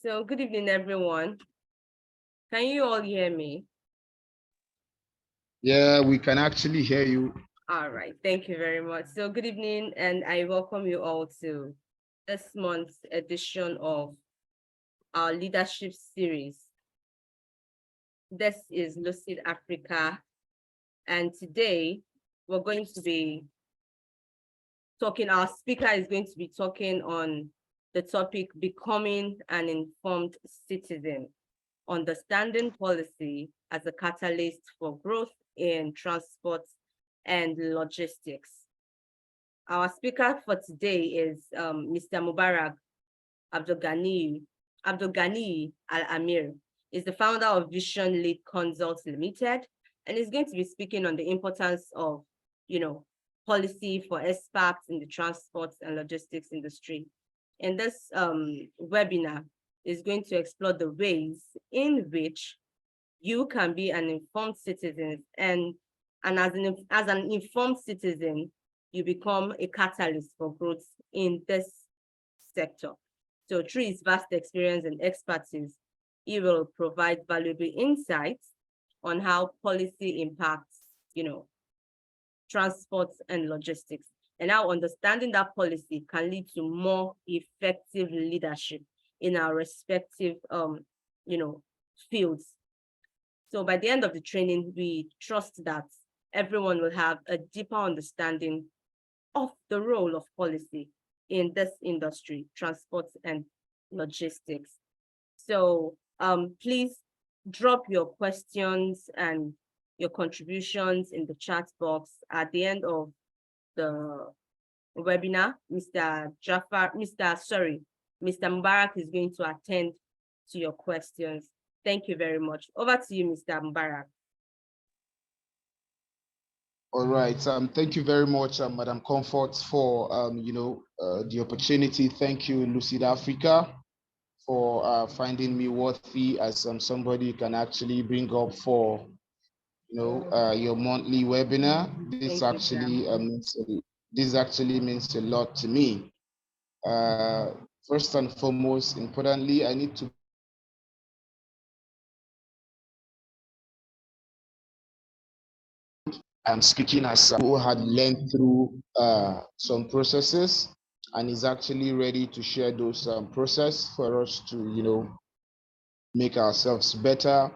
So good evening, everyone. Can you all hear me? Yeah, we can actually hear you. All right, thank you very much. So good evening, and I welcome you all to this month's edition of our leadership series. This is Lucid Africa, and today we're going to be talking, our speaker is going to be talking on the topic, becoming an informed citizen, understanding policy as a catalyst for growth in transport and logistics. Our speaker for today is Mr. Mubarak Abdulganiyi Al-Ameer. Is the founder of VisionLead Consult Ltd, and is going to be speaking on the importance of, policy for experts in the transport and logistics industry. In this webinar, is going to explore the ways in which you can be an informed citizen, and as an informed citizen, you become a catalyst for growth in this sector. So through his vast experience and expertise, he will provide valuable insights on how policy impacts, transport and logistics, and how understanding that policy can lead to more effective leadership in our respective, fields. So by the end of the training, we trust that everyone will have a deeper understanding of the role of policy in this industry, transport and logistics. So please drop your questions and your contributions in the chat box at the end of the webinar. Mr. Mubarak is going to attend to your questions. Thank you very much. Over to you, Mr. Mubarak. All right. Thank you very much, Madam Comfort, for the opportunity. Thank you, Lucid Africa, for finding me worthy as somebody you can actually bring up for your monthly webinar. This actually means a lot to me. First and foremost, importantly, I need to I'm speaking as who had learned through some processes and is actually ready to share those process for us to, make ourselves better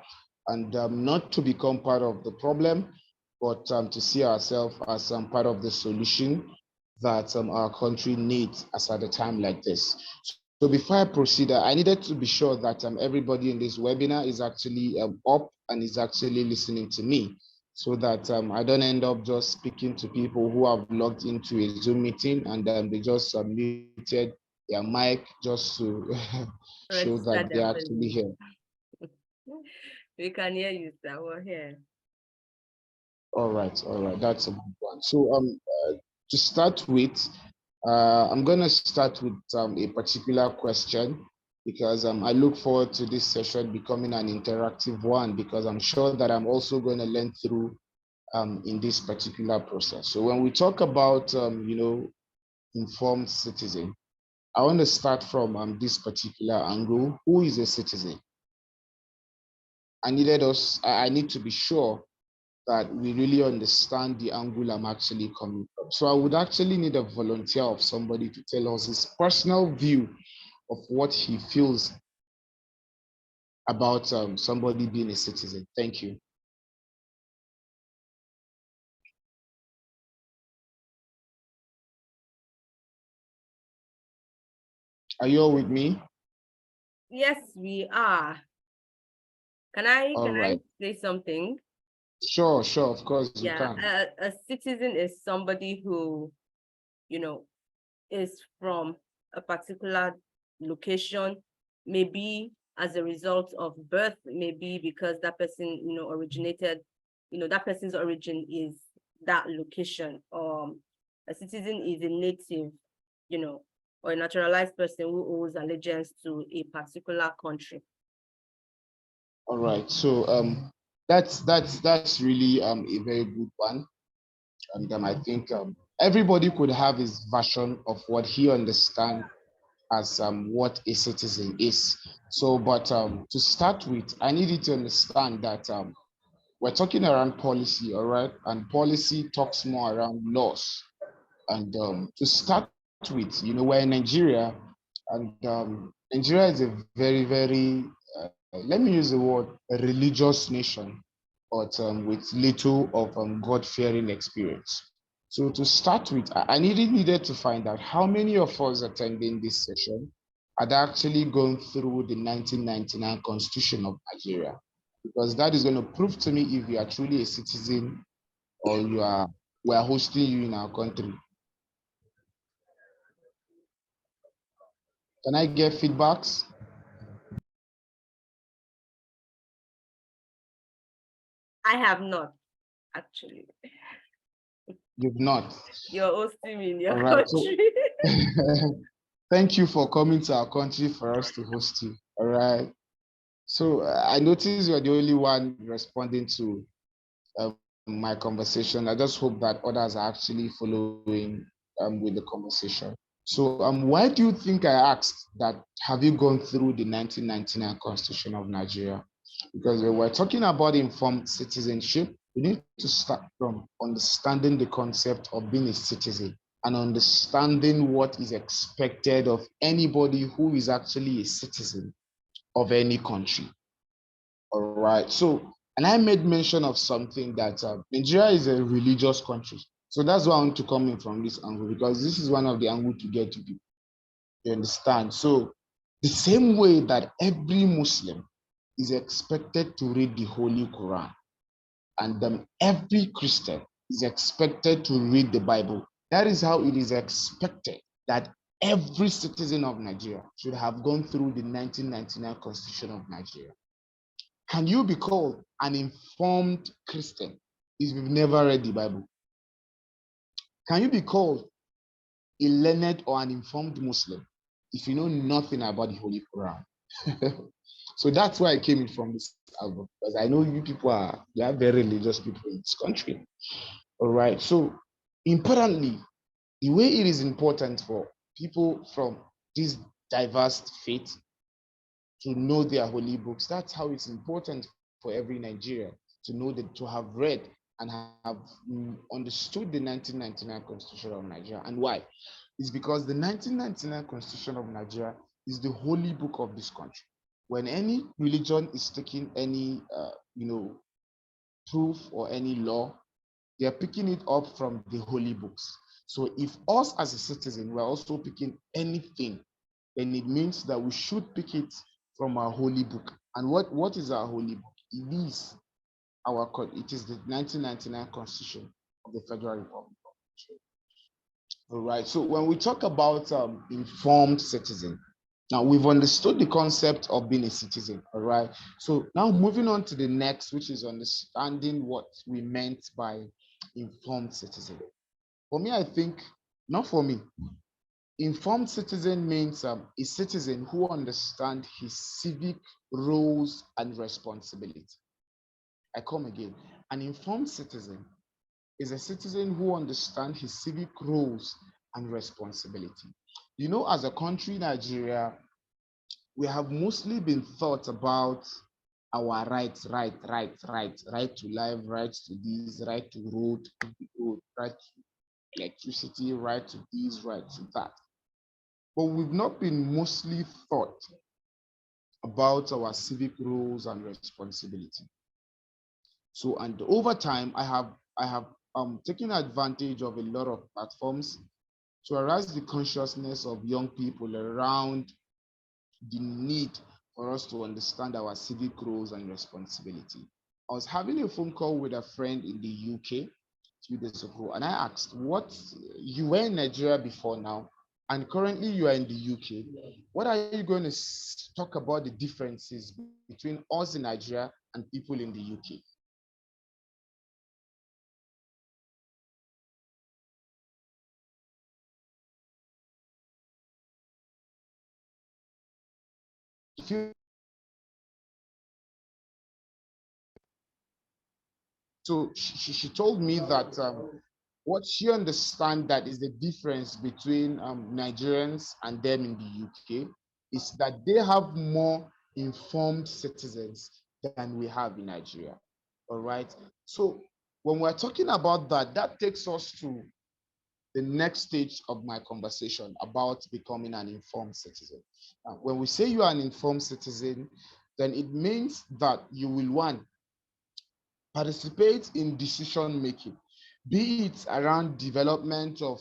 and not to become part of the problem, but to see ourselves as part of the solution that our country needs as at a time like this. So before I proceed, I needed to be sure that everybody in this webinar is actually up and is actually listening to me, so that I don't end up just speaking to people who have logged into a Zoom meeting and they just muted their mic just to show that they're actually here. We can hear you, sir. We're here. All right, that's a good one. So to start with, I'm going to start with a particular question, because I look forward to this session becoming an interactive one, because I'm sure that I'm also going to learn through in this particular process. So when we talk about, informed citizen, I want to start from this particular angle. Who is a citizen? I need to be sure that we really understand the angle I'm actually coming from. So I would actually need a volunteer of somebody to tell us his personal view of what he feels about somebody being a citizen. Thank you. Are you all with me? Yes, we are. Can I say something? Sure, of course you can. A citizen is somebody who, is from a particular location, maybe as a result of birth, maybe because that person, originated, that person's origin is that location. A citizen is a native, or a naturalized person who owes allegiance to a particular country. All right, so that's really a very good one, and I think everybody could have his version of what he understands as what a citizen is. So, but to start with, I need you to understand that we're talking around policy, all right? And policy talks more around laws. And to start with, we're in Nigeria, and Nigeria is a very, very, let me use the word, a religious nation, but with little of God-fearing experience. So to start with, I needed to find out how many of us attending this session had actually gone through the 1999 Constitution of Nigeria, because that is going to prove to me if you are truly a citizen or we are hosting you in our country. Can I get feedbacks? I have not, actually. You've not. You're hosting me in your All right. So country. thank you for coming to our country for us to host you. All right. So I noticed you're the only one responding to my conversation. I just hope that others are actually following with the conversation. So why do you think I asked that? Have you gone through the 1999 Constitution of Nigeria? Because when we're talking about informed citizenship, we need to start from understanding the concept of being a citizen and understanding what is expected of anybody who is actually a citizen of any country. All right. So, and I made mention of something that Nigeria is a religious country. So that's why I want to come in from this angle, because this is one of the angles to get to people. You understand? So, the same way that every Muslim is expected to read the Holy Quran, and every Christian is expected to read the Bible. That is how it is expected that every citizen of Nigeria should have gone through the 1999 Constitution of Nigeria. Can you be called an informed Christian if you've never read the Bible? Can you be called a learned or an informed Muslim if you know nothing about the Holy Quran? So that's why I came in from this album, because I know you people are very religious people in this country. All right. So importantly, the way it is important for people from these diverse faiths to know their holy books, that's how it's important for every Nigerian to know that, to have read and have understood the 1999 Constitution of Nigeria. And why? It's because the 1999 Constitution of Nigeria is the holy book of this country. When any religion is taking any, proof or any law, they are picking it up from the holy books. So if us as a citizen, we're also picking anything, then it means that we should pick it from our holy book. And what is our holy book? It is the 1999 Constitution of the Federal Republic of Nigeria. All right. So when we talk about informed citizen, now we've understood the concept of being a citizen. All right. So now moving on to the next, which is understanding what we meant by informed citizen. For me, I think, not for me, informed citizen means a citizen who understands his civic roles and responsibility. I come again. An informed citizen is a citizen who understands his civic roles and responsibility. As a country, Nigeria, we have mostly been thought about our rights, right to life, right to this, right to road, right to electricity, right to this, right to that. But we've not been mostly thought about our civic roles and responsibility. So, and over time, I have taken advantage of a lot of platforms to arouse the consciousness of young people around the need for us to understand our civic roles and responsibility. I was having a phone call with a friend in the UK 2 days ago, and I asked, "What, you were in Nigeria before now, and currently you are in the UK. What are you going to talk about the differences between us in Nigeria and people in the UK?" So she told me that what she understands that is the difference between Nigerians and them in the UK is that they have more informed citizens than we have in Nigeria. All right. So when we're talking about that, that takes us to the next stage of my conversation about becoming an informed citizen. When we say you are an informed citizen, then it means that you will, one, participate in decision making, be it around development of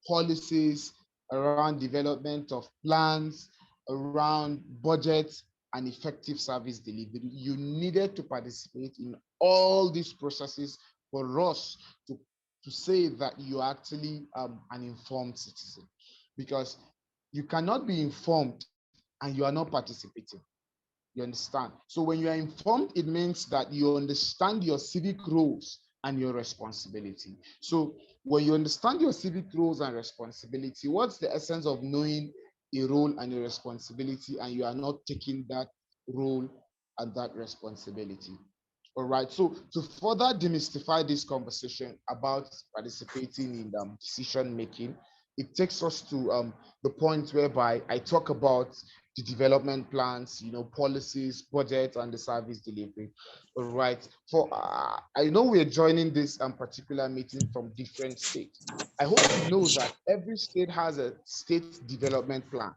policies, around development of plans, around budget and effective service delivery. You needed to participate in all these processes for us to say that you are actually an informed citizen, because you cannot be informed and you are not participating. You understand? So when you are informed, it means that you understand your civic roles and your responsibility. So when you understand your civic roles and responsibility, what's the essence of knowing a role and a responsibility and you are not taking that role and that responsibility? All right. So to further demystify this conversation about participating in decision making, it takes us to the point whereby I talk about the development plans, policies, budget, and the service delivery. All right. For I know we're joining this particular meeting from different states. I hope you know that every state has a state development plan.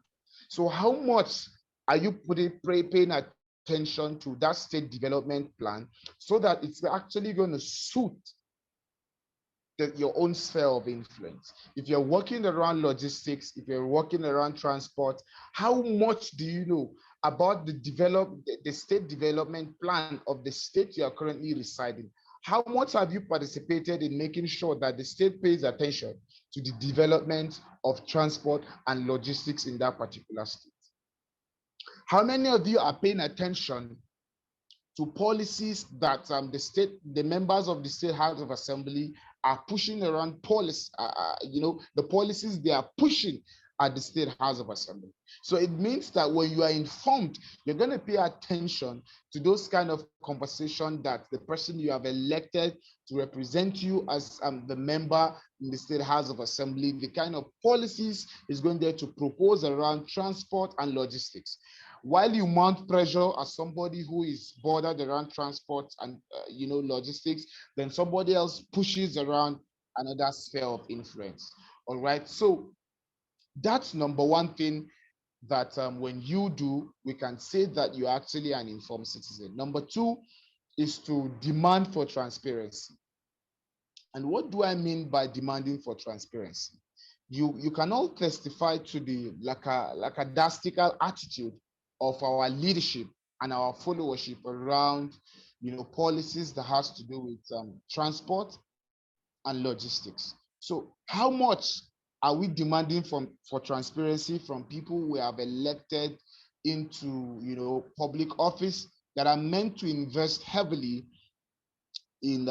So how much are you paying attention to that state development plan so that it's actually going to suit your own sphere of influence? If you're working around logistics, if you're working around transport, how much do you know about the state development plan of the state you are currently residing? How much have you participated in making sure that the state pays attention to the development of transport and logistics in that particular state? How many of you are paying attention to policies that the members of the State House of Assembly are pushing around the policies they are pushing at the State House of Assembly? So it means that when you are informed, you're going to pay attention to those kind of conversation that the person you have elected to represent you as the member in the State House of Assembly, the kind of policies is going there to propose around transport and logistics. While you mount pressure as somebody who is bordered around transport and logistics, then somebody else pushes around another sphere of influence. All right. So that's number one thing that when you do, we can say that you're actually an informed citizen. Number two is to demand for transparency. And what do I mean by demanding for transparency? You can all testify to the lackadaisical attitude of our leadership and our followership around policies that has to do with transport and logistics. So how much are we demanding for transparency from people we have elected into public office that are meant to invest heavily in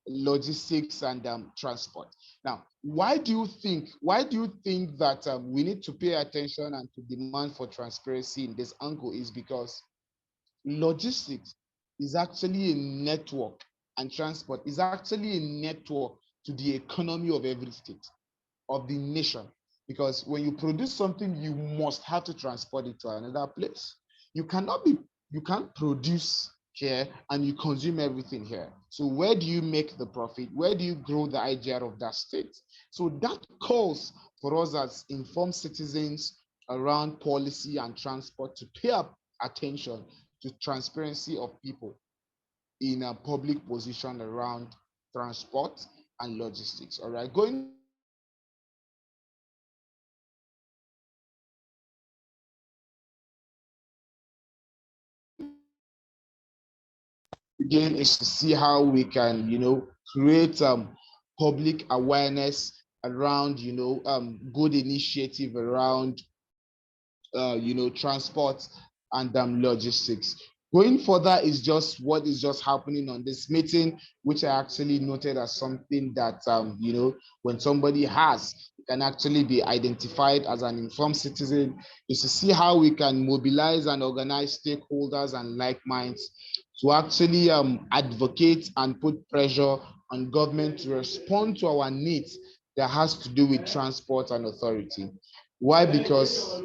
logistics and transport? Now, why do you think that we need to pay attention and to demand for transparency in this angle? Is because logistics is actually a network, and transport is actually a network to the economy of every state, of the nation. Because when you produce something, you must have to transport it to another place. You cannot be, you can't produce here and you consume everything here. So where do you make the profit? Where do you grow the idea of that state? So that calls for us as informed citizens around policy and transport to pay up attention to transparency of people in a public position around transport and logistics. All right, going again is to see how we can, create public awareness around, good initiative around, transport and logistics. Going further is just what is just happening on this meeting, which I actually noted as something that, when somebody can actually be identified as an informed citizen, is to see how we can mobilize and organize stakeholders and like minds to actually advocate and put pressure and government to respond to our needs that has to do with transport and authority. Why? Because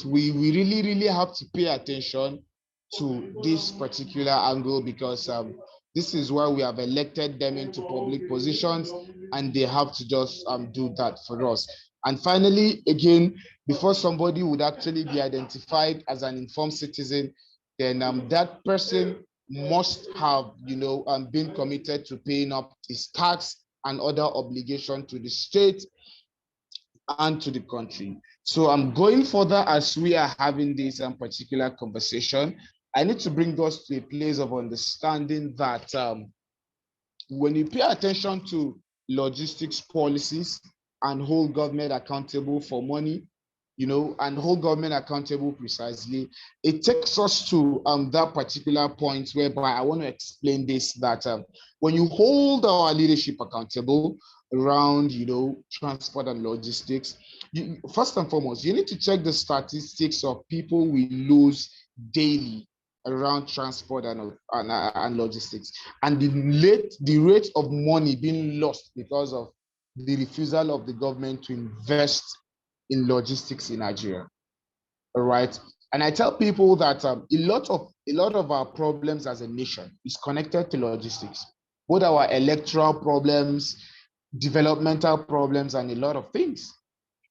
we really have to pay attention to this particular angle, because this is why we have elected them into public positions, and they have to just do that for us. And finally, again, before somebody would actually be identified as an informed citizen, then that person must have, been committed to paying up his tax and other obligation to the state and to the country. So I'm going further as we are having this particular conversation. I need to bring us to a place of understanding that when you pay attention to logistics policies and hold government accountable for money, and hold government accountable precisely, it takes us to that particular point whereby I want to explain this, that when you hold our leadership accountable around, transport and logistics, first and foremost, you need to check the statistics of people we lose daily around transport and logistics, and the rate of money being lost because of the refusal of the government to invest in logistics in Nigeria. All right. And I tell people that a lot of our problems as a nation is connected to logistics, both our electoral problems, developmental problems, and a lot of things.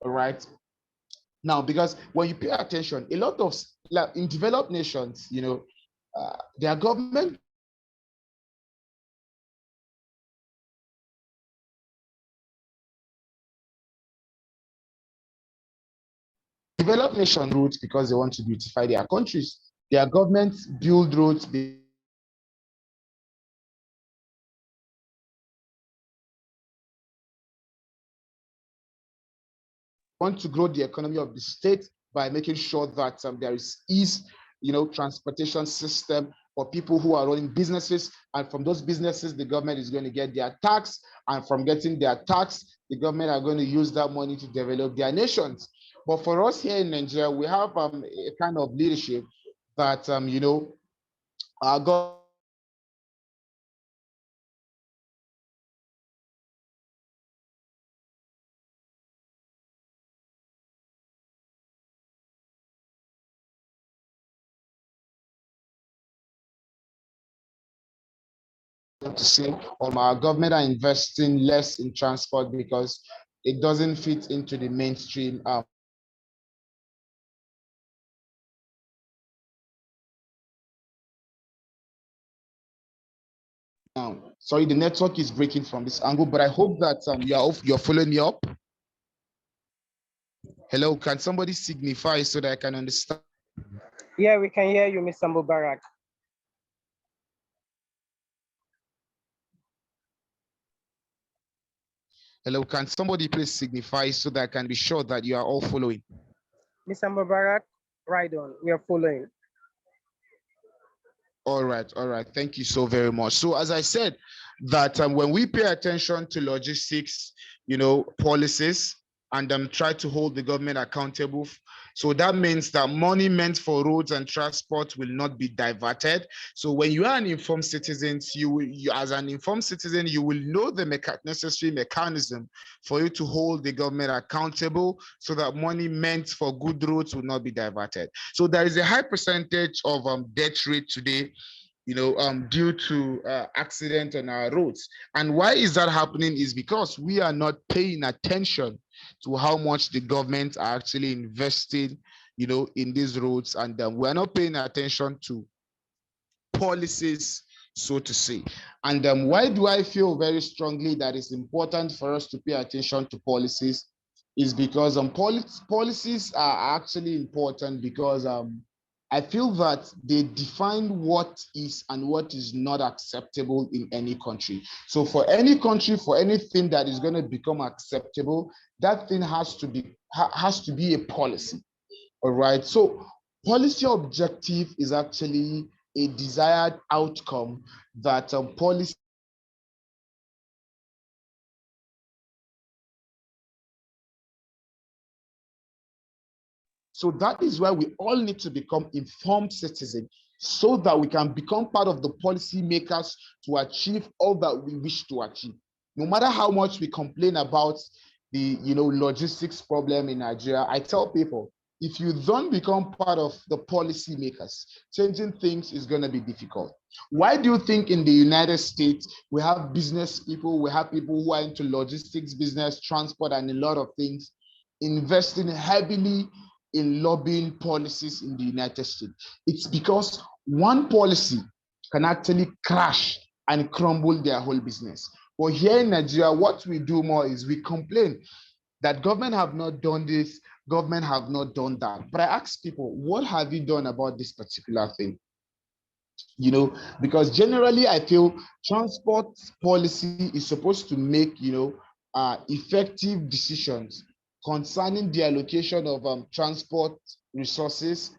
All right. Now, because when you pay attention, a lot of, like, in developed nations, their government developed nation roads because they want to beautify their countries. Their governments build roads want to grow the economy of the state by making sure that there is ease, transportation system for people who are running businesses. And from those businesses, the government is going to get their tax. And from getting their tax, the government are going to use that money to develop their nations. But for us here in Nigeria, we have a kind of leadership that, our government to say, our government are investing less in transport because it doesn't fit into the mainstream. Now, sorry, the network is breaking from this angle, but I hope that you're following me up. Hello, can somebody signify so that I can understand? Yeah, we can hear you, Mr. Mubarak. Hello, can somebody please signify so that I can be sure that you are all following? Mr. Mubarak, right on, we are following. All right. Thank you so very much. So as I said, that when we pay attention to logistics, policies, and try to hold the government accountable, so that means that money meant for roads and transport will not be diverted. So when you are an informed citizen, as an informed citizen, you will know the necessary mechanism for you to hold the government accountable so that money meant for good roads will not be diverted. So there is a high percentage of death rate today, due to accident on our roads. And why is that happening is because we are not paying attention to how much the government are actually investing, in these roads, and we're not paying attention to policies, so to say. And why do I feel very strongly that it's important for us to pay attention to policies is because policies are actually important because I feel that they define what is and what is not acceptable in any country. So for any country, for anything that is going to become acceptable, that thing has to be a policy. All right. So policy objective is actually a desired outcome that policy. So that is why we all need to become informed citizens so that we can become part of the policy makers to achieve all that we wish to achieve. No matter how much we complain about the logistics problem in Nigeria, I tell people, if you don't become part of the policy makers, changing things is going to be difficult. Why do you think in the United States we have business people, we have people who are into logistics business, transport, and a lot of things, investing heavily in lobbying policies in the United States? It's because one policy can actually crash and crumble their whole business. But here in Nigeria, what we do more is we complain that government have not done this, government have not done that. But I ask people, what have you done about this particular thing? Because generally I feel transport policy is supposed to make, effective decisions concerning the allocation of transport resources,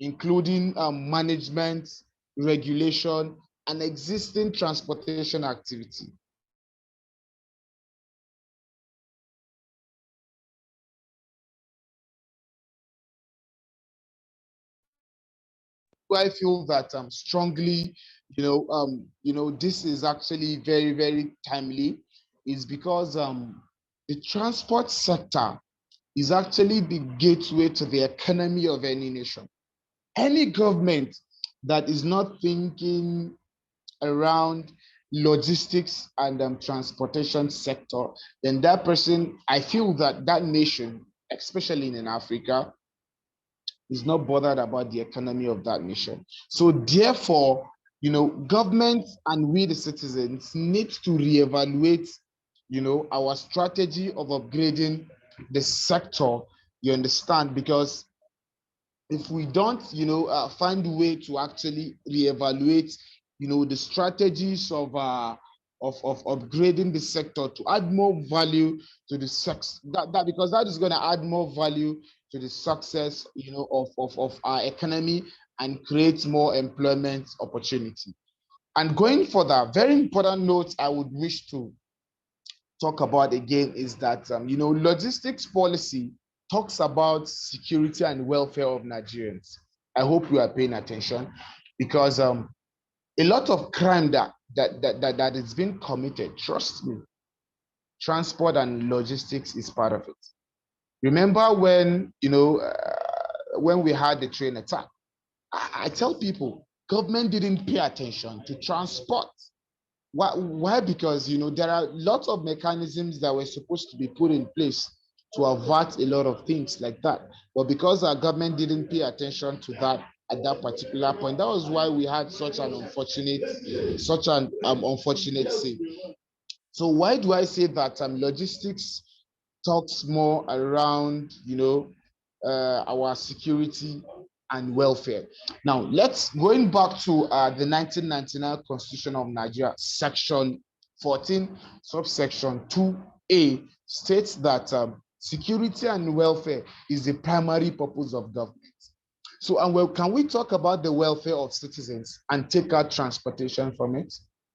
including management, regulation, and existing transportation activity. I feel that strongly, this is actually very, very timely, is because the transport sector is actually the gateway to the economy of any nation. Any government that is not thinking around logistics and transportation sector, then that person, I feel that that nation, especially in Africa, is not bothered about the economy of that nation. So therefore, government and we the citizens need to reevaluate, our strategy of upgrading the sector, you understand? Because if we don't, find a way to actually reevaluate, the strategies of upgrading the sector to add more value to the sex, that because that is going to add more value to the success, of our economy and create more employment opportunity. And going further, very important note I would wish to talk about again is that logistics policy talks about security and welfare of Nigerians. I hope you are paying attention, because a lot of crime that is being committed, trust me, transport and logistics is part of it. Remember when we had the train attack, I tell people government didn't pay attention to transport. Why? Because there are lots of mechanisms that were supposed to be put in place to avert a lot of things like that. But because our government didn't pay attention to that at that particular point, that was why we had such an unfortunate scene. So why do I say that logistics talks more around our security and welfare? Now let's going back to the 1999 Constitution of Nigeria, section 14 subsection 2A states that security and welfare is the primary purpose of government. So, and well, can we talk about the welfare of citizens and take out transportation from it?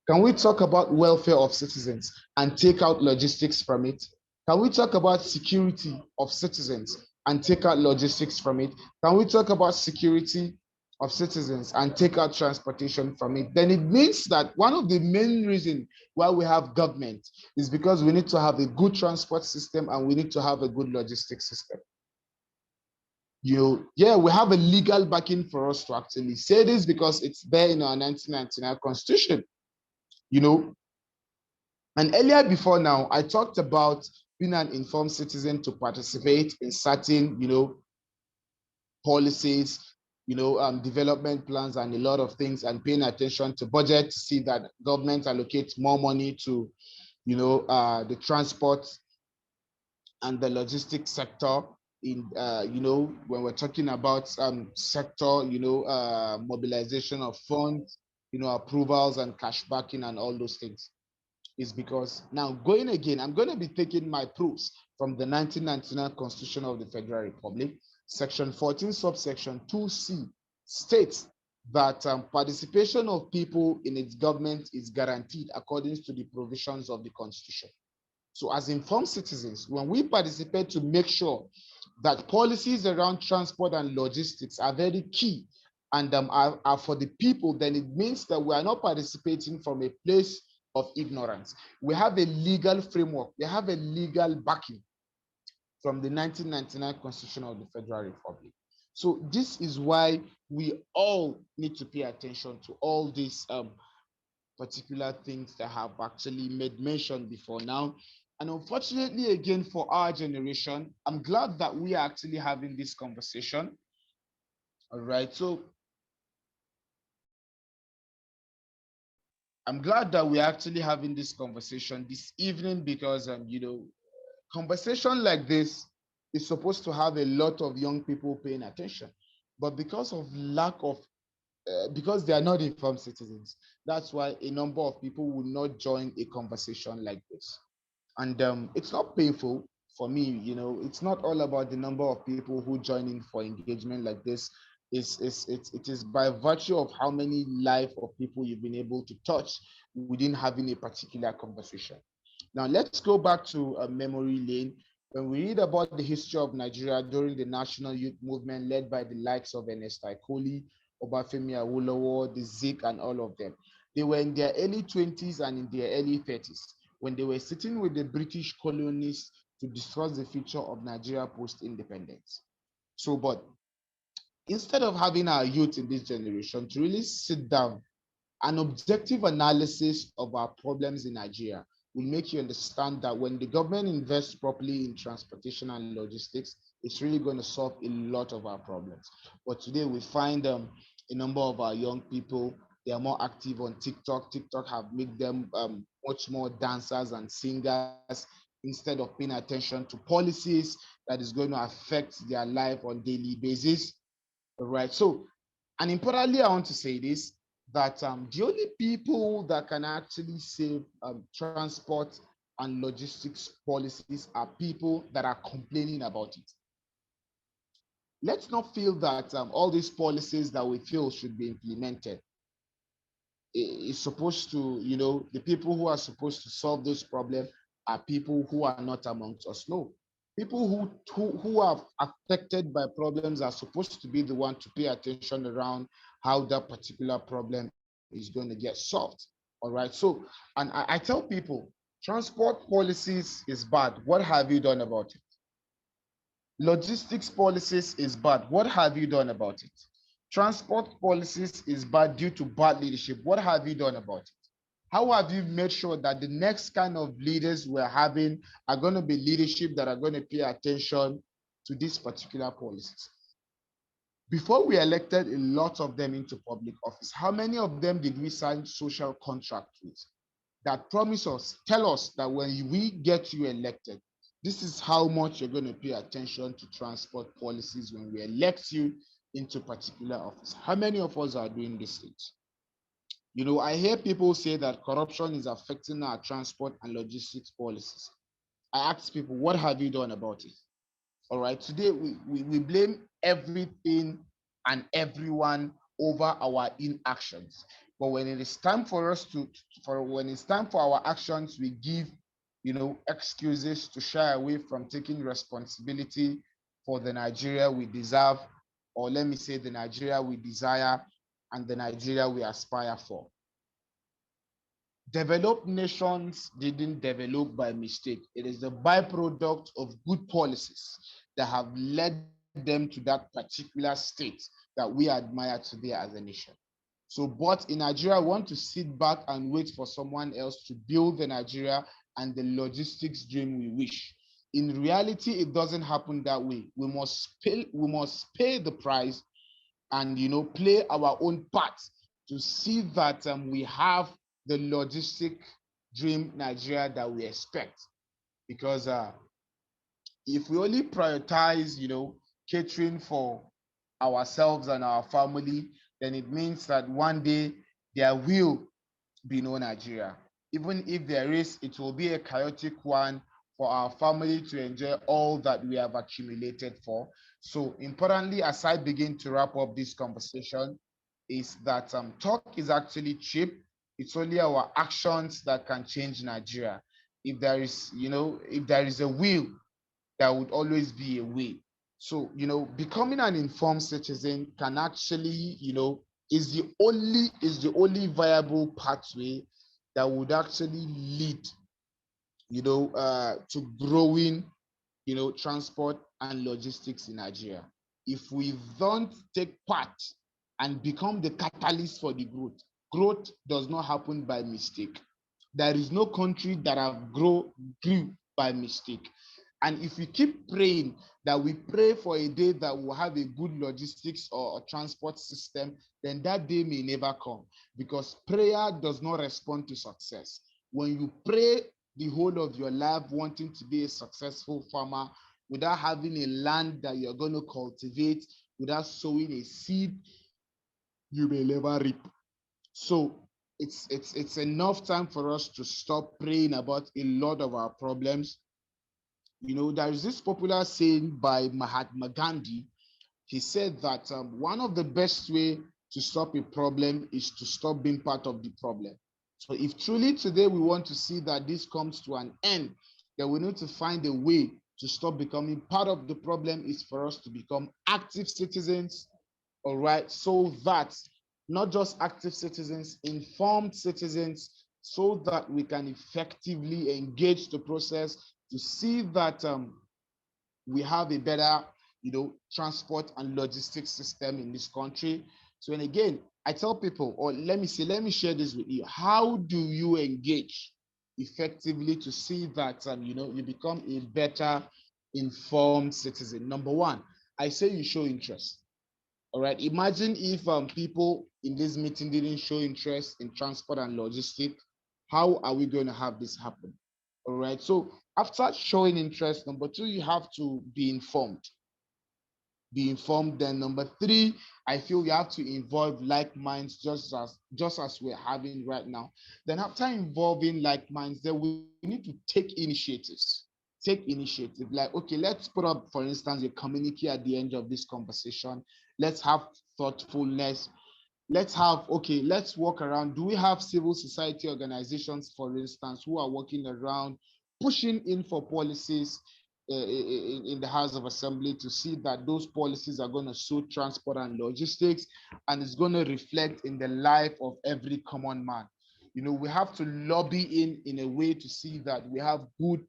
Can we talk about welfare of citizens and take out logistics from it? Can we talk about security of citizens and take out logistics from it? Can we talk about security of citizens and take out transportation from it? Then it means that one of the main reasons why we have government is because we need to have a good transport system and we need to have a good logistics system. We have a legal backing for us to actually say this because it's there in our 1999 Constitution. And earlier before now, I talked about being an informed citizen to participate in certain, policies, development plans and a lot of things, and paying attention to budget to see that government allocates more money to, the transport and the logistics sector. In when we're talking about sector, mobilization of funds, approvals and cash backing and all those things, is because now going again, I'm going to be taking my proofs from the 1999 Constitution of the Federal Republic. Section 14 subsection 2C states that participation of people in its government is guaranteed according to the provisions of the Constitution. So as informed citizens, when we participate to make sure that policies around transport and logistics are very key and are for the people, then it means that we are not participating from a place of ignorance. We have a legal framework, we have a legal backing from the 1999 Constitution of the Federal Republic. So this is why we all need to pay attention to all these particular things that have actually made mention before now. And unfortunately, again, for our generation, I'm glad that we are actually having this conversation. All right. So I'm glad that we're actually having this conversation this evening because, conversation like this is supposed to have a lot of young people paying attention. But because of lack of because they are not informed citizens. That's why a number of people will not join a conversation like this. And it's not painful for me, it's not all about the number of people who join in for engagement like this. It is by virtue of how many life of people you've been able to touch within having a particular conversation. Now, let's go back to memory lane. When we read about the history of Nigeria during the national youth movement led by the likes of Ernest Ikoli, Obafemi Awolowo, the Zik, and all of them, they were in their early 20s and in their early 30s when they were sitting with the British colonists to discuss the future of Nigeria post-independence. So, but instead of having our youth in this generation to really sit down, an objective analysis of our problems in Nigeria will make you understand that when the government invests properly in transportation and logistics, it's really going to solve a lot of our problems. But today we find a number of our young people, they are more active on TikTok. TikTok have made them much more dancers and singers instead of paying attention to policies that is going to affect their life on daily basis. All right. So, and importantly, I want to say this that the only people that can actually save transport and logistics policies are people that are complaining about it. Let's not feel that all these policies that we feel should be implemented is supposed to, the people who are supposed to solve this problem are people who are not amongst us. No, people who are affected by problems are supposed to be the one to pay attention around how that particular problem is going to get solved. All right. So, and I tell people, transport policies is bad. What have you done about it? Logistics policies is bad. What have you done about it? Transport policies is bad due to bad leadership. What have you done about it? How have you made sure that the next kind of leaders we're having are going to be leadership that are going to pay attention to these particular policies? Before we elected a lot of them into public office, how many of them did we sign social contract with that promise us, tell us that when we get you elected, this is how much you're going to pay attention to transport policies when we elect you into particular office? How many of us are doing these things? I hear people say that corruption is affecting our transport and logistics policies. I ask people, what have you done about it? All right, today we blame everything and everyone over our inactions. But when it is time for us when it's time for our actions, we give, excuses to shy away from taking responsibility for the Nigeria we deserve, or let me say the Nigeria we desire and the Nigeria we aspire for. Developed nations didn't develop by mistake. It is the byproduct of good policies that have led them to that particular state that we admire today as a nation. So, but in Nigeria, we want to sit back and wait for someone else to build the Nigeria and the logistics dream we wish. In reality, it doesn't happen that way. We must pay the price and play our own part to see that we have the logistic dream Nigeria that we expect. Because if we only prioritize, catering for ourselves and our family, then it means that one day there will be no Nigeria. Even if there is, it will be a chaotic one for our family to enjoy all that we have accumulated for. So importantly, as I begin to wrap up this conversation, is that talk is actually cheap. It's only our actions that can change Nigeria. If there is, if there is a will, there would always be a way. So, becoming an informed citizen can actually, is the only viable pathway that would actually lead, to growing, transport and logistics in Nigeria. If we don't take part and become the catalyst for the growth does not happen by mistake. There is no country that have grew by mistake. And if we keep praying that we pray for a day that will have a good logistics or transport system, then that day may never come, because prayer does not respond to success. When you pray the whole of your life wanting to be a successful farmer without having a land that you're going to cultivate, without sowing a seed, you may never reap. So it's enough time for us to stop praying about a lot of our problems. There is this popular saying by Mahatma Gandhi. He said that one of the best way to stop a problem is to stop being part of the problem. So if truly today we want to see that this comes to an end, then we need to find a way to stop becoming part of the problem, is for us to become active citizens, all right, so that not just active citizens, informed citizens, so that we can effectively engage the process to see that we have a better, transport and logistics system in this country. So, and again, I tell people, or let me share this with you. How do you engage effectively to see that, you become a better informed citizen? Number one, I say you show interest. All right. Imagine if people in this meeting didn't show interest in transport and logistics. How are we going to have this happen? All right. So after showing interest, number two, you have to be informed. Be informed. Then number three, I feel you have to involve like minds, just as we're having right now. Then after involving like minds, then we need to take initiatives. Take initiative. Like, okay, let's put up, for instance, a communique at the end of this conversation. Let's have thoughtfulness. Let's walk around. Do we have civil society organizations, for instance, who are working around pushing in for policies in the House of Assembly to see that those policies are going to suit transport and logistics, and it's going to reflect in the life of every common man? We have to lobby in a way to see that we have good,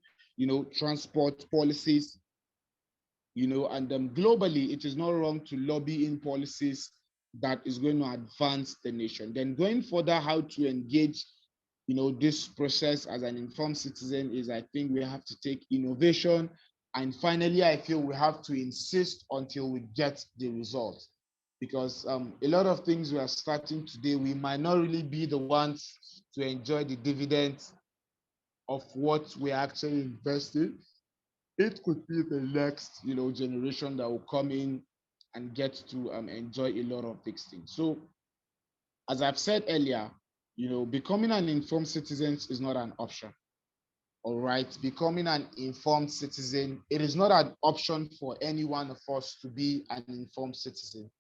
transport policies, and globally, it is not wrong to lobby in policies that is going to advance the nation. Then going further, how to engage, this process as an informed citizen is, I think we have to take innovation. And finally, I feel we have to insist until we get the result. Because a lot of things we are starting today, we might not really be the ones to enjoy the dividends of what we actually invested. It could be the next, generation that will come in and get to enjoy a lot of these things. So, as I've said earlier, becoming an informed citizen is not an option. All right, becoming an informed citizen, it is not an option for any one of us to be an informed citizen.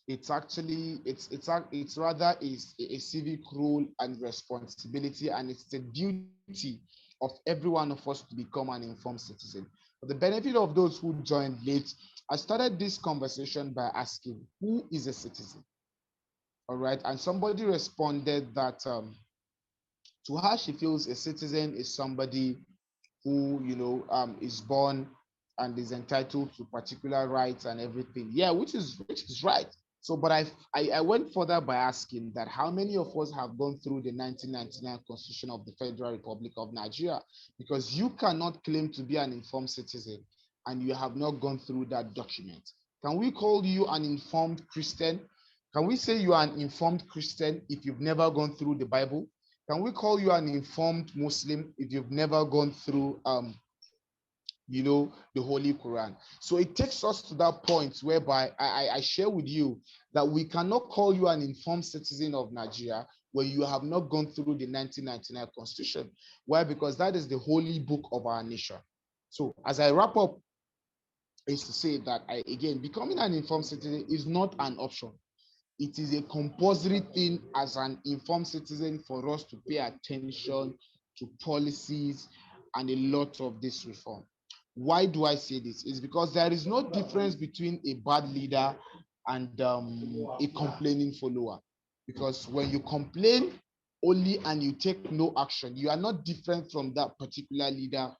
It's actually it's rather is a civic role and responsibility, and it's the duty of every one of us to become an informed citizen. For the benefit of those who joined late, I started this conversation by asking, who is a citizen? All right, and somebody responded that to her, she feels a citizen is somebody who, is born and is entitled to particular rights and everything. Yeah, which is right. So, but I went further by asking that how many of us have gone through the 1999 Constitution of the Federal Republic of Nigeria? Because you cannot claim to be an informed citizen and you have not gone through that document. Can we call you an informed Christian? Can we say you are an informed Christian if you've never gone through the Bible? Can we call you an informed Muslim if you've never gone through the Holy Quran? So it takes us to that point whereby I share with you that we cannot call you an informed citizen of Nigeria when you have not gone through the 1999 Constitution. Why? Because that is the holy book of our nation. So as I wrap up, is to say that again, becoming an informed citizen is not an option. It is a compulsory thing as an informed citizen for us to pay attention to policies and a lot of this reform. Why do I say this? It's because there is no difference between a bad leader and a complaining follower. Because when you complain only and you take no action, you are not different from that particular leader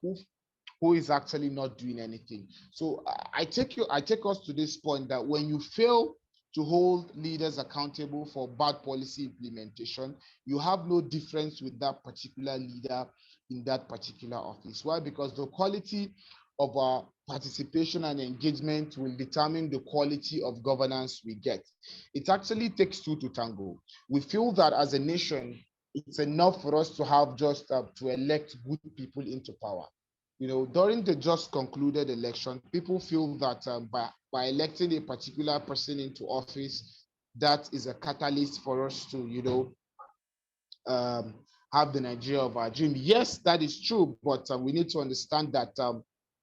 who is actually not doing anything. So I take us to this point that when you fail to hold leaders accountable for bad policy implementation, you have no difference with that particular leader in that particular office. Why? Because the quality of our participation and engagement will determine the quality of governance we get. It actually takes two to tango. We feel that as a nation, it's enough for us to have just to elect good people into power. During the just concluded election, people feel that by electing a particular person into office, that is a catalyst for us to, um, have the Nigeria of our dream. Yes, that is true, but we need to understand that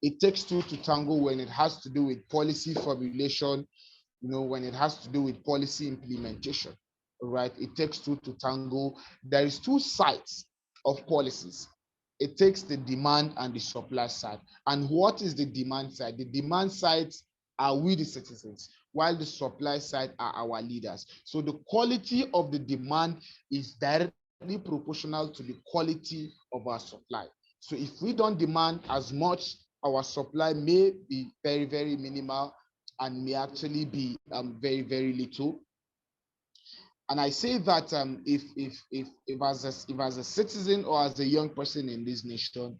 it takes two to tango when it has to do with policy formulation, when it has to do with policy implementation, right? It takes two to tango. There is two sides of policies. It takes the demand and the supply side. And what is the demand side? The demand side are we, the citizens, while the supply side are our leaders. So the quality of the demand is directly proportional to the quality of our supply. So if we don't demand as much, our supply may be very, very minimal and may actually be very, very little. And I say that if as a citizen or as a young person in this nation,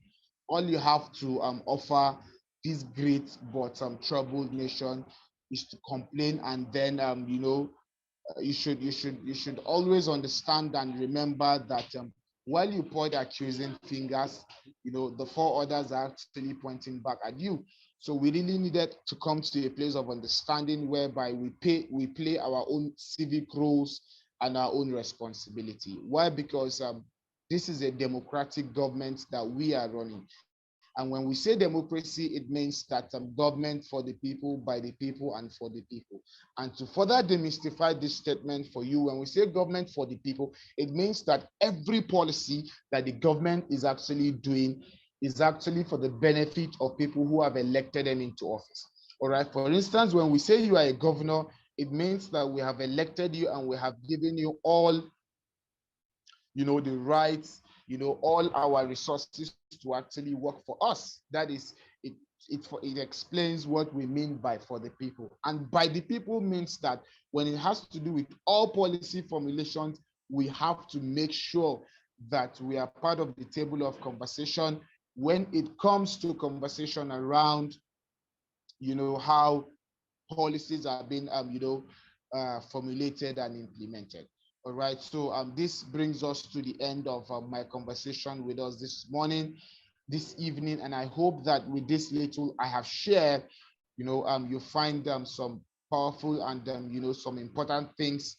all you have to offer this great but troubled nation is to complain, and then you should always understand and remember that while you point accusing fingers, the four others are actually pointing back at you. So we really needed to come to a place of understanding whereby we play our own civic roles and our own responsibility. Why? Because this is a democratic government that we are running. And when we say democracy, it means that government for the people, by the people, and for the people. And to further demystify this statement for you, when we say government for the people, it means that every policy that the government is actually doing is actually for the benefit of people who have elected them into office. All right. For instance, when we say you are a governor, it means that we have elected you and we have given you all the rights, all our resources to actually work for us. That is, it explains what we mean by for the people. And by the people means that when it has to do with all policy formulations, we have to make sure that we are part of the table of conversation when it comes to conversation around, how policies are being, formulated and implemented. All right. So this brings us to the end of my conversation with us this morning, this evening, and I hope that with this little I have shared, you find some powerful and some important things,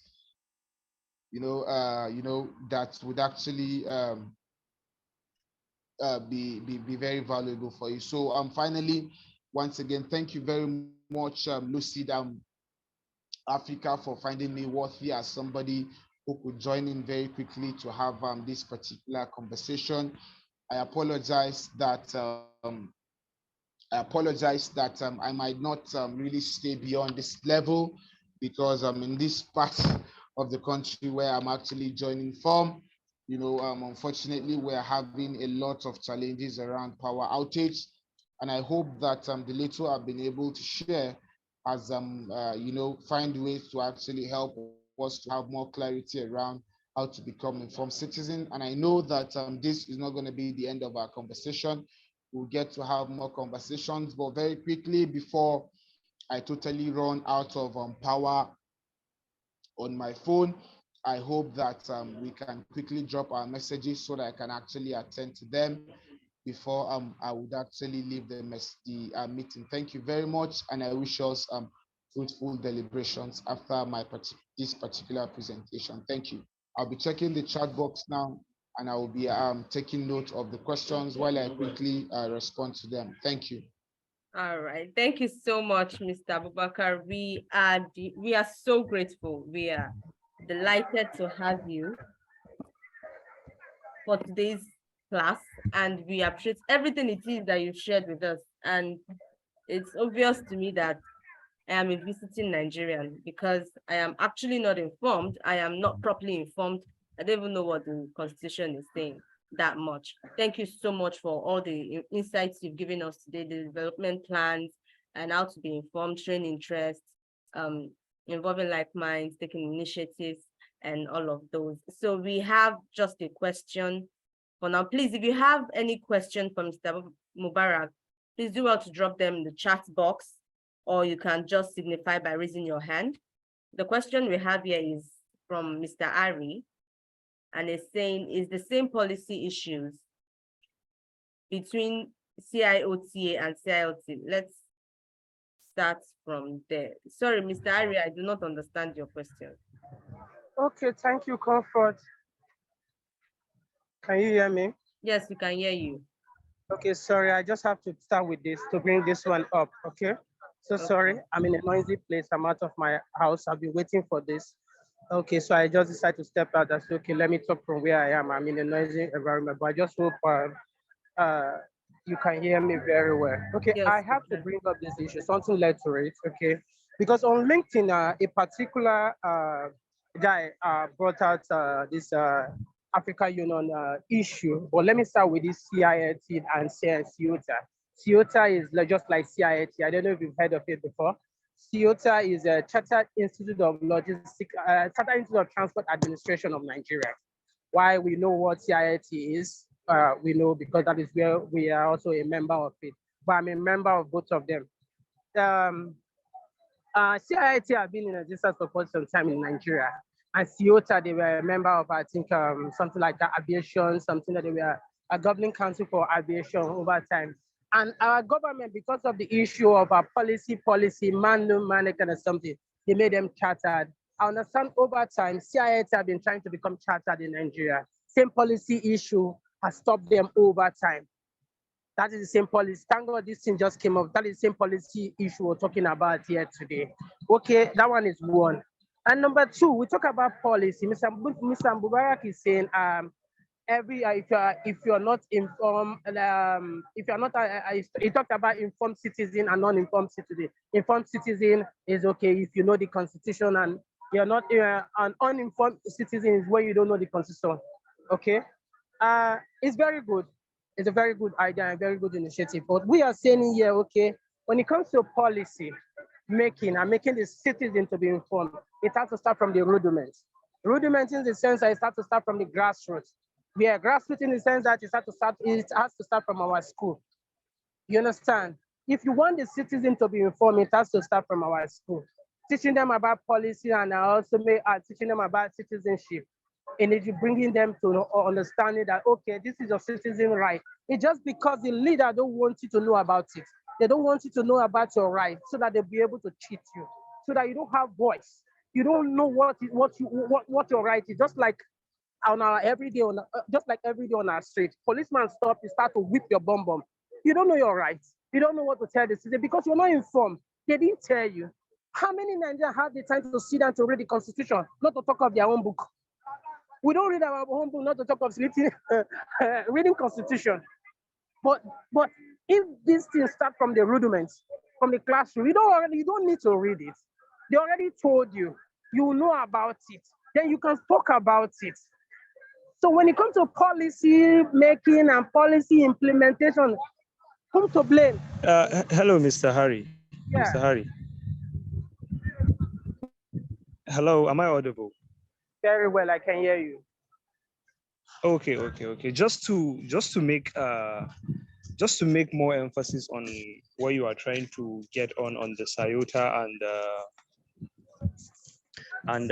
that would actually be very valuable for you. So finally, once again, thank you very much, Lucid Africa, for finding me worthy as somebody who could join in very quickly to have this particular conversation. I apologize that I might not really stay beyond this level because I'm in this part of the country where I'm actually joining from. Unfortunately, we're having a lot of challenges around power outage, and I hope that the little I've been able to share has find ways to actually help us to have more clarity around how to become informed citizen. And I know that this is not going to be the end of our conversation. We'll get to have more conversations, but very quickly before I totally run out of power on my phone, I hope that we can quickly drop our messages so that I can actually attend to them before I would actually leave the meeting. Thank you very much, and I wish us fruitful deliberations after this particular presentation. Thank you. I'll be checking the chat box now, and I will be taking note of the questions while I quickly respond to them. Thank you. All right. Thank you so much, Mr. Abubakar. We are so grateful. We are delighted to have you for today's class, and we appreciate everything it is that you shared with us. And it's obvious to me that I am a visiting Nigerian because I am actually not informed. I am not properly informed. I don't even know what the constitution is saying that much. Thank you so much for all the insights you've given us today, the development plans and how to be informed, showing interest, um, involving like minds, taking initiatives and all of those. So we have just a question for now. Please, if you have any question for Mr. Mubarak, please do well to drop them in the chat box, or you can just signify by raising your hand. The question we have here is from Mr. Ari, and it's saying, is the same policy issues between CIOTA and CILT? Let's start from there. Sorry, Mr. Ari, I do not understand your question. Okay, thank you, Comfort. Can you hear me? Yes, we can hear you. Okay, sorry, I just have to start with this to bring this one up, okay? So sorry, I'm in a noisy place. I'm out of my house. I've been waiting for this. Okay, so I just decided to step out. I said, okay, let me talk from where I am. I'm in a noisy environment, but I just hope you can hear me very well. Okay, Yes, I have to bring up this issue, something led to it, okay? Because on LinkedIn, a particular guy brought out this Africa Union issue. But let me start with this CIT and CIOTA. CIOTA is just like CIT. I don't know if you've heard of it before. CIOTA is a Chartered Institute of Logistics, Chartered Institute of Transport Administration of Nigeria. Why we know what CIT is, we know because that is where we are also a member of it. But I'm a member of both of them. CIT have been in existence for quite some time in Nigeria. And CIOTA, they were a member of, I think, something like aviation, something that they were a governing council for aviation over time. And our government, because of the issue of our policy, man, no man, kind of something, they made them chartered. I understand over time, CIT have been trying to become chartered in Nigeria. Same policy issue has stopped them over time. That is the same policy. Thank God this thing just came up. That is the same policy issue we're talking about here today. Okay, that one is one. And number two, we talk about policy. Mr. Mubarak is saying if you're not informed, if you're not, he talked about informed citizen and non-informed citizen. Informed citizen is okay if you know the constitution, and you're not an uninformed citizen is when you don't know the constitution. Okay, it's very good. It's a very good idea and very good initiative. But we are saying here, okay, when it comes to policy making and making the citizen to be informed, it has to start from the rudiments. Rudiments in the sense that it has to start from the grassroots. We are grassroots in the sense that it has to start from our school. You understand? If you want the citizen to be informed, it has to start from our school. Teaching them about policy and also teaching them about citizenship. And if you're bringing them to understanding that, okay, this is your citizen right. It's just because the leader don't want you to know about it. They don't want you to know about your right so that they'll be able to cheat you, so that you don't have voice. You don't know what your right is. Just like on our everyday on our street, policeman stop, you start to whip your bum bum. You don't know your rights. You don't know what to tell the citizen because you're not informed. They didn't tell you. How many Nigerians have the time to sit down to read the constitution, not to talk of their own book? We don't read our own book, not to talk of reading constitution. But if these things start from the rudiments, from the classroom, you don't need to read it. They already told you. You know about it. Then you can talk about it. So when it comes to policy making and policy implementation, whom to blame? Hello, Mr. Harry. Yeah. Mr. Harry. Hello, am I audible? Very well, I can hear you. Okay. Just to make more emphasis on what you are trying to get on the SIOTA and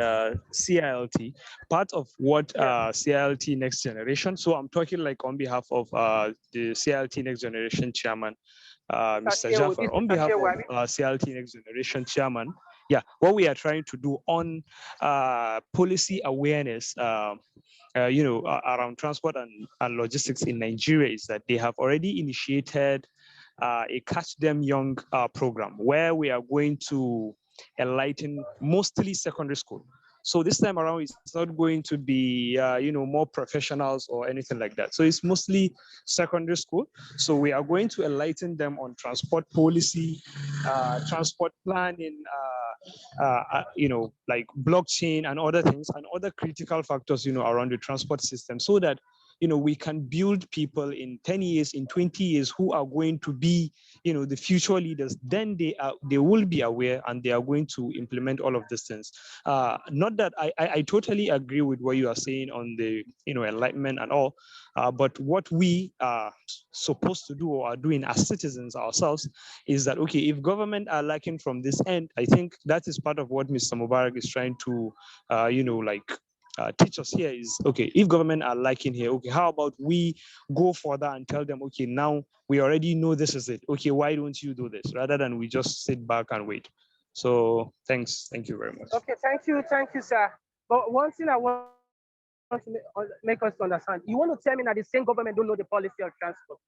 CILT, part of what CILT Next Generation. So I'm talking like on behalf of the CILT Next Generation Chairman, Mr. Jaffer, on behalf of CILT Next Generation Chairman. Yeah, what we are trying to do on policy awareness, around transport and logistics in Nigeria is that they have already initiated a Catch Them Young program where we are going to enlighten mostly secondary school. So this time around, it's not going to be, more professionals or anything like that. So it's mostly secondary school. So we are going to enlighten them on transport policy, transport planning, like blockchain and other things and other critical factors, around the transport system, so that we can build people in 10 years, in 20 years, who are going to be, the future leaders. Then they will be aware and they are going to implement all of these things. Not that I totally agree with what you are saying on the, enlightenment and all, but what we are supposed to do or are doing as citizens ourselves is that, okay, if government are lacking from this end, I think that is part of what Mr. Mubarak is trying to, teach us here is, okay, if government are lacking here, okay, how about we go further and tell them, okay, now we already know this is it. Okay, why don't you do this? Rather than we just sit back and wait. So thanks. Thank you very much. Okay, thank you, sir. But one thing I want to make us understand, you want to tell me that the same government don't know the policy of transport?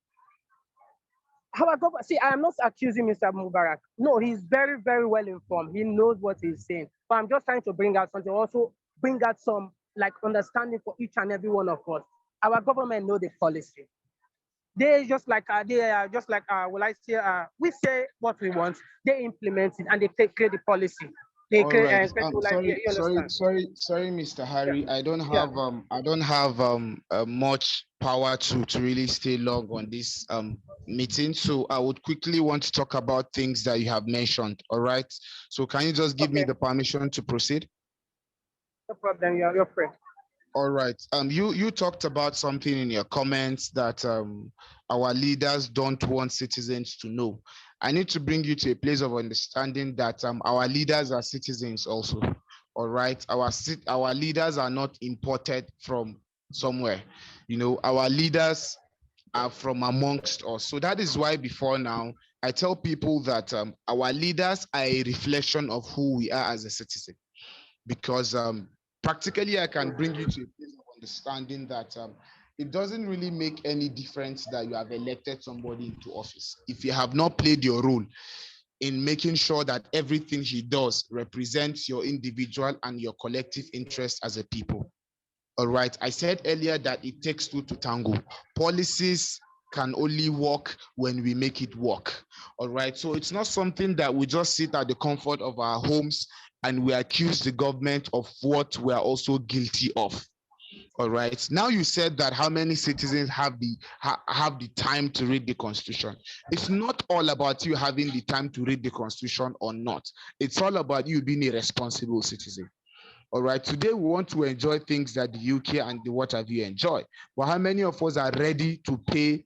Our government, see, I am not accusing Mr. Mubarak. No, he's very, very well informed. He knows what he's saying. But I'm just trying to bring out something, also bring out some like understanding for each and every one of us. Our government know the policy. They just like will I say we say what we want, they implement it and they create the policy. They All create right. Sorry, Mr. Harry. Yeah. I don't have much power to really stay long on this meeting. So I would quickly want to talk about things that you have mentioned. All right. So can you just give me the permission to proceed? No problem. You're free. All right. You talked about something in your comments that our leaders don't want citizens to know. I need to bring you to a place of understanding that our leaders are citizens also. All right. Our leaders are not imported from somewhere. Our leaders are from amongst us. So that is why before now, I tell people that our leaders are a reflection of who we are as a citizen. Because practically I can bring you to a place of understanding that it doesn't really make any difference that you have elected somebody into office if you have not played your role in making sure that everything he does represents your individual and your collective interest as a people. All right. I said earlier that it takes two to tango. Policies can only work when we make it work. All right. So it's not something that we just sit at the comfort of our homes and we accuse the government of what we are also guilty of. All right. Now you said that how many citizens have the time to read the Constitution. It's not all about you having the time to read the Constitution or not. It's all about you being a responsible citizen. All right. Today we want to enjoy things that the UK and the what have you enjoy. But how many of us are ready to pay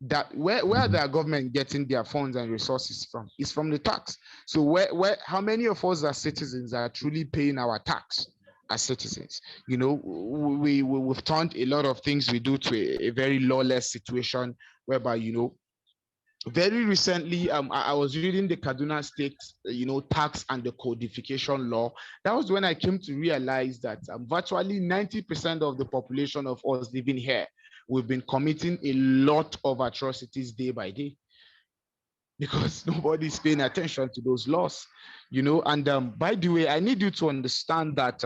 that? Where the government getting their funds and resources from? It's from the tax. So how many of us as citizens are truly paying our tax as citizens? We've turned a lot of things we do to a very lawless situation whereby, very recently, I was reading the Kaduna State, tax and the codification law. That was when I came to realize that virtually 90% of the population of us living here, we've been committing a lot of atrocities day by day because nobody's paying attention to those laws, And by the way, I need you to understand that,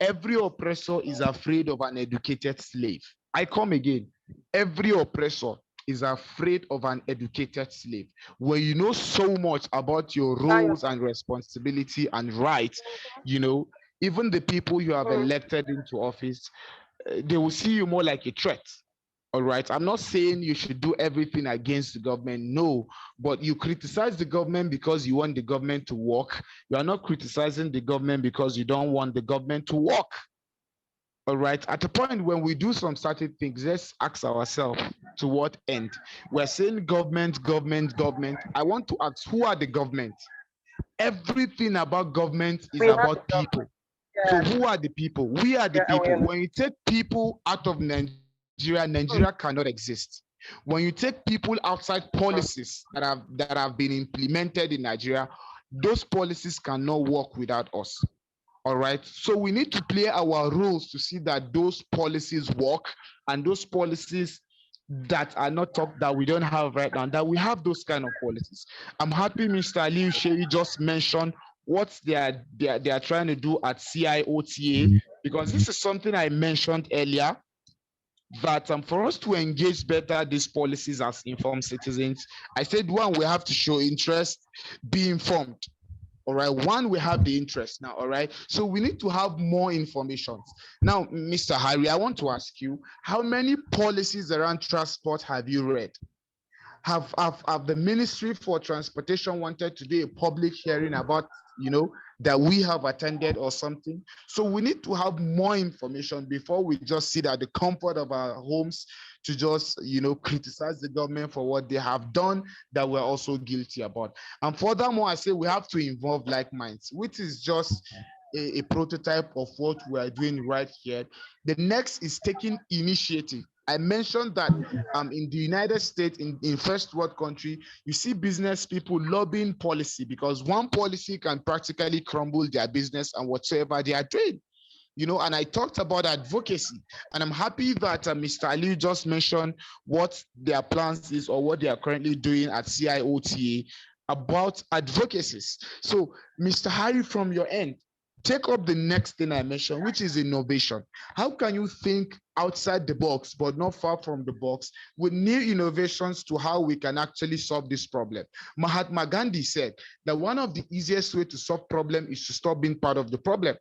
every oppressor is afraid of an educated slave. I come again. Every oppressor is afraid of an educated slave. When you know so much about your roles and responsibility and rights, even the people you have elected into office, they will see you more like a threat. All right. I'm not saying you should do everything against the government. No, but you criticize the government because you want the government to work. You are not criticizing the government because you don't want the government to work. All right. At a point when we do some certain things, let's ask ourselves to what end. We're saying government. I want to ask, who are the government? Everything about government is about people. So who are the people? We are the people. When you take people out of Nigeria cannot exist. When you take people outside policies that have been implemented in Nigeria, those policies cannot work without us. All right. So we need to play our roles to see that those policies work, and those policies that are not that we don't have right now, that we have those kind of policies. I'm happy Mr. Aliu Sheri just mentioned what they are trying to do at CIOTA, because this is something I mentioned earlier, that for us to engage better these policies as informed citizens, I said, one, we have to show interest, be informed. All right, one, we have the interest now. All right, so we need to have more information. Now, Mr. Harry, I want to ask you, how many policies around transport have you read? Have the Ministry for Transportation wanted to do a public hearing about, that we have attended or something? So we need to have more information before we just sit at the comfort of our homes to just, criticize the government for what they have done that we're also guilty about. And furthermore, I say we have to involve like minds, which is just a prototype of what we are doing right here. The next is taking initiative. I mentioned that in the United States, in first world country, you see business people lobbying policy, because one policy can practically crumble their business and whatsoever they are doing. And I talked about advocacy, and I'm happy that Mr. Ali just mentioned what their plans is or what they are currently doing at CIOTA about advocacies. So, Mr. Harry, from your end, take up the next thing I mentioned, which is innovation. How can you think outside the box, but not far from the box, with new innovations to how we can actually solve this problem? Mahatma Gandhi said that one of the easiest way to solve problem is to stop being part of the problem.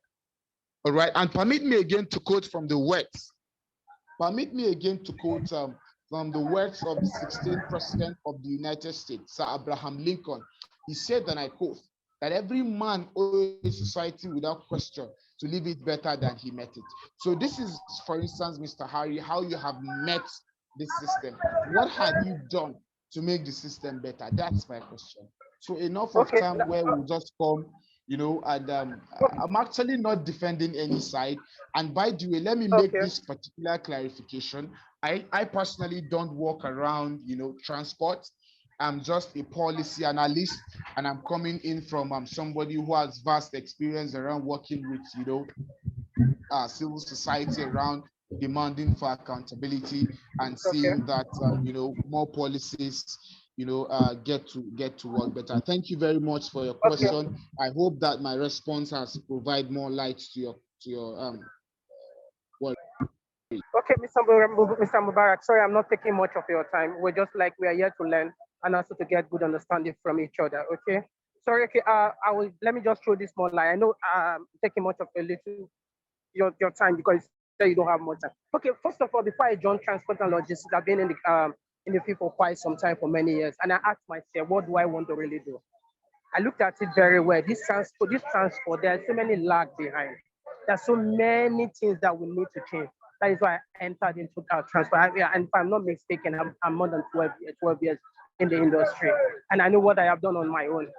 All right, and permit me again to quote from the words. Permit me again to quote from the words of the 16th President of the United States, Sir Abraham Lincoln. He said, and I quote, that every man owes society without question to leave it better than he met it. So this is, for instance, Mr. Harry, how you have met this system. What have you done to make the system better? That's my question. So enough of time where we'll just come, and I'm actually not defending any side. And by the way, let me make this particular clarification. I personally don't walk around, transport. I'm just a policy analyst, and I'm coming in from somebody who has vast experience around working with, civil society around demanding for accountability and seeing that, more policies, get to work better. Thank you very much for your question. I hope that my response has provided more light to your work. Okay, Mr. Mubarak, sorry, I'm not taking much of your time. We're just like, we are here to learn and also to get good understanding from each other, okay? Sorry, okay, let me just throw this more light. I know I'm taking much of your time because you don't have much time. Okay, first of all, before I joined transport and logistics, I've been in the field for quite some time, for many years, and I asked myself, what do I want to really do? I looked at it very well. This transport, there are so many lag behind. There's so many things that we need to change. That is why I entered into transport. And if I'm not mistaken, I'm more than 12 years in the industry. And I know what I have done on my own.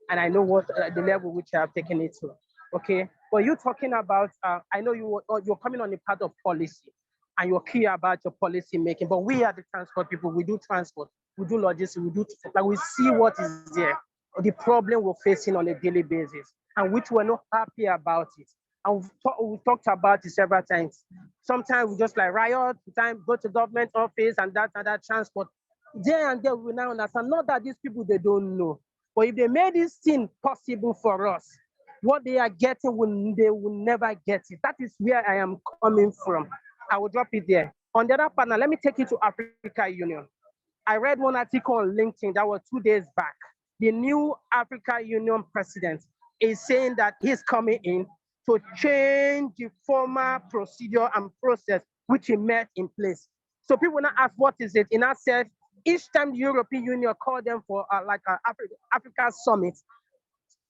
And I know what the level which I have taken it to. Okay. But you're talking about, I know you're coming on the part of policy and you're clear about your policy making. But we are the transport people. We do transport, we do logistics, we see what is there, the problem we're facing on a daily basis, and which we're not happy about it. And we've talked about it several times. Sometimes we just like riot, sometimes go to government office and that transport. There and there we now understand, not that these people, they don't know, but if they made this thing possible for us, what they are getting, they will never get it. That is where I am coming from. I will drop it there. On the other part, now let me take you to Africa Union. I read one article on LinkedIn that was 2 days back. The new Africa Union president is saying that he's coming in to change the former procedure and process which he met in place. So people now ask, what is it? And I said, each time the European Union called them for like an Africa summit,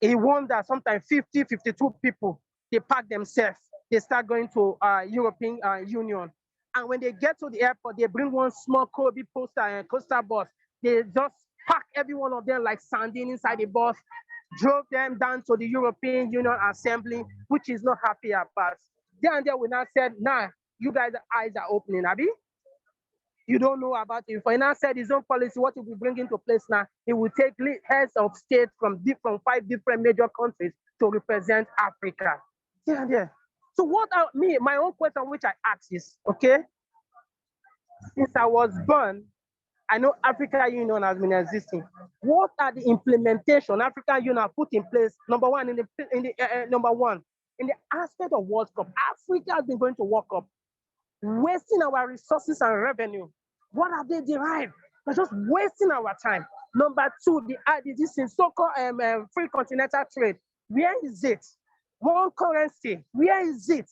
he won that sometimes 50, 52 people, they pack themselves, they start going to European Union. And when they get to the airport, they bring one small Kobe coaster bus. They just pack every one of them like sardine inside the bus, drove them down to the European Union Assembly, which is not happy about. There and there we now said, nah, you guys' eyes are opening, Abi. You don't know about it. For now said his own policy, what he will bring into place now, he will take heads of state from 5 different major countries to represent Africa. There and there. So what my own question which I ask is, okay, since I was born, I know African Union has been existing. What are the implementation African Union have put in place? Number one, in the aspect of World Cup, Africa has been going to World Cup, wasting our resources and revenue. What have they derived? They're just wasting our time. Number two, this is so-called free continental trade. Where is it? One currency. Where is it?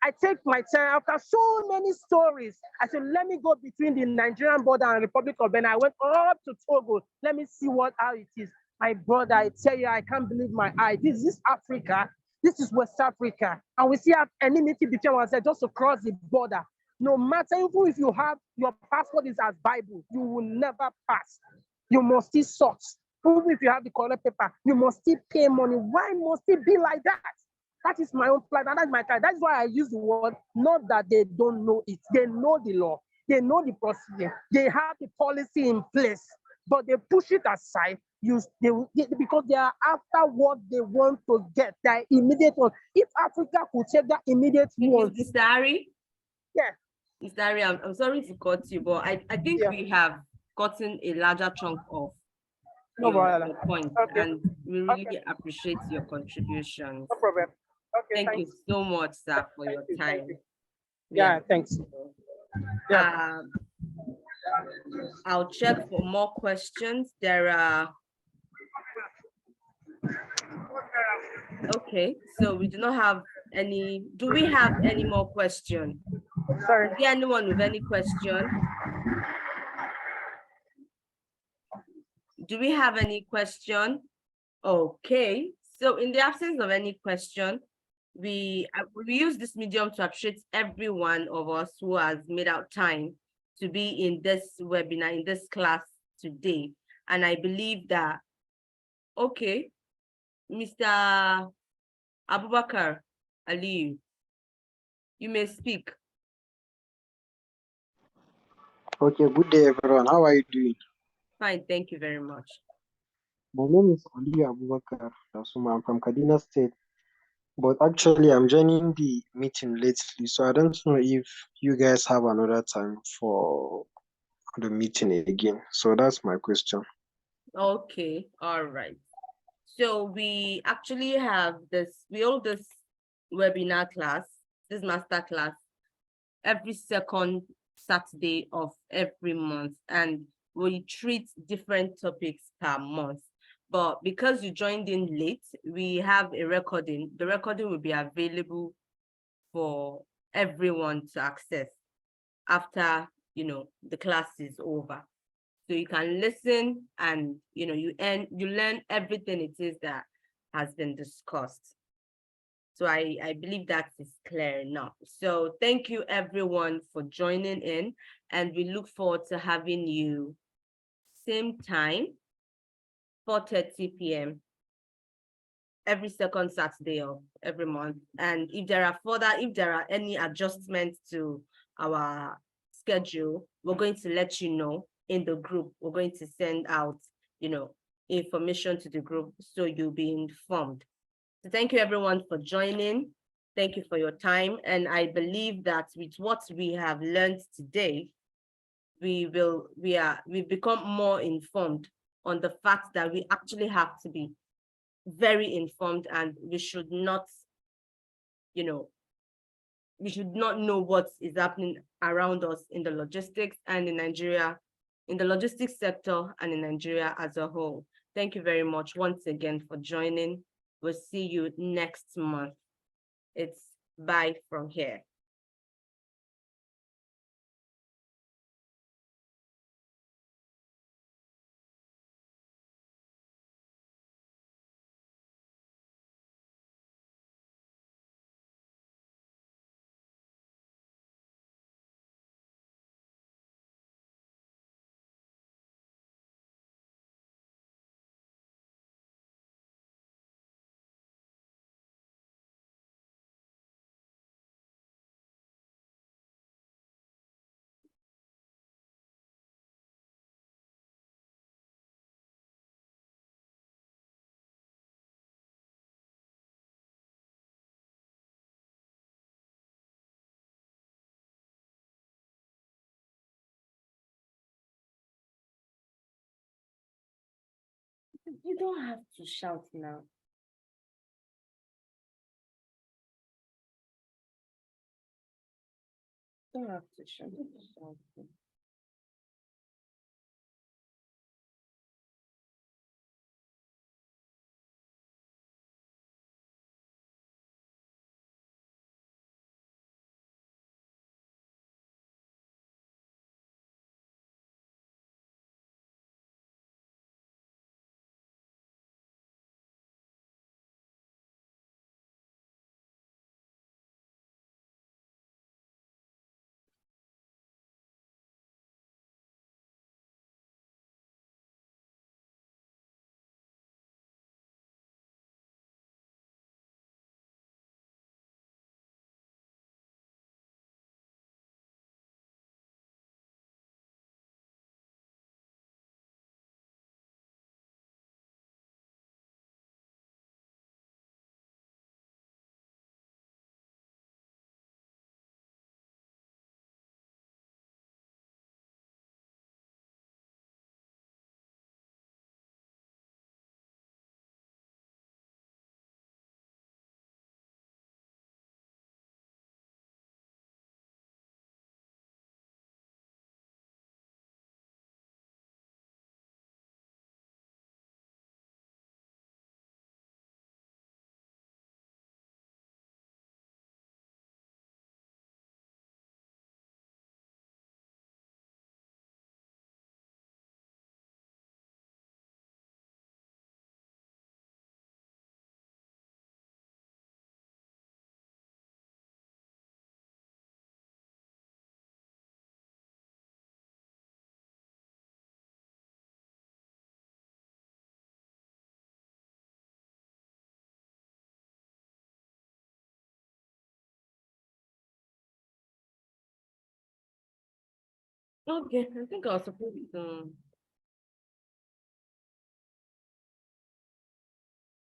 I take my time after so many stories. I said, let me go between the Nigerian border and Republic of Benin. I went up to Togo. Let me see how it is. My brother, I tell you, I can't believe my eyes. This is Africa. This is West Africa. And we see enmity between ourselves just to cross the border. No matter even if you have your passport is as Bible, you will never pass. You must still sort. Even if you have the correct paper, you must still pay money. Why must it be like that? That is my own plan, and that's my time. That's why I use the word, not that they don't know it. They know the law, they know the procedure, they have the policy in place, but they push it aside. Because they are after what they want to get, their immediate one. If Africa could take that immediate one. Mr. Ari? Yeah. Mr. Ari, I'm sorry to cut you, but I think we have gotten a larger chunk of your point, okay. and we really appreciate your contributions. No problem. Okay, thank you so much, sir, for your time. Yeah, thanks. Yeah. I'll check for more questions. There are. Okay, so we do not have any. Do we have any more questions? Sorry. Is there anyone with any question? Do we have any question? Okay, so in the absence of any question, we use this medium to appreciate every one of us who has made out time to be in this webinar, in this class today. And I believe that, okay, Mr. Abubakar Aliyu, you may speak. Okay, good day, everyone. How are you doing? Fine, thank you very much. My name is Ali Abubakar Dasuma. I'm from Kaduna State, but actually I'm joining the meeting lately, so I don't know if you guys have another time for the meeting again. So that's my question. Okay, all right. So we actually have we hold this webinar class, this master class, every second Saturday of every month, and we treat different topics per month. But because you joined in late, we have a recording. The recording will be available for everyone to access after, the class is over. So you can listen and, you learn everything it is that has been discussed. So I believe that is clear enough. So thank you everyone for joining in, and we look forward to having you same time, 4:30 p.m. every second Saturday of every month. And if there are any adjustments to our schedule, we're going to let you know in the group. We're going to send out, information to the group so you'll be informed. So thank you everyone for joining. Thank you for your time. And I believe that with what we have learned today, we've become more informed on the fact that we actually have to be very informed, and we should not, we should not know what is happening around us in the logistics and in Nigeria, in the logistics sector and in Nigeria as a whole. Thank you very much once again for joining. We'll see you next month. It's bye from here. You don't have to shout now. You don't have to shout. Okay, I think I was supposed to.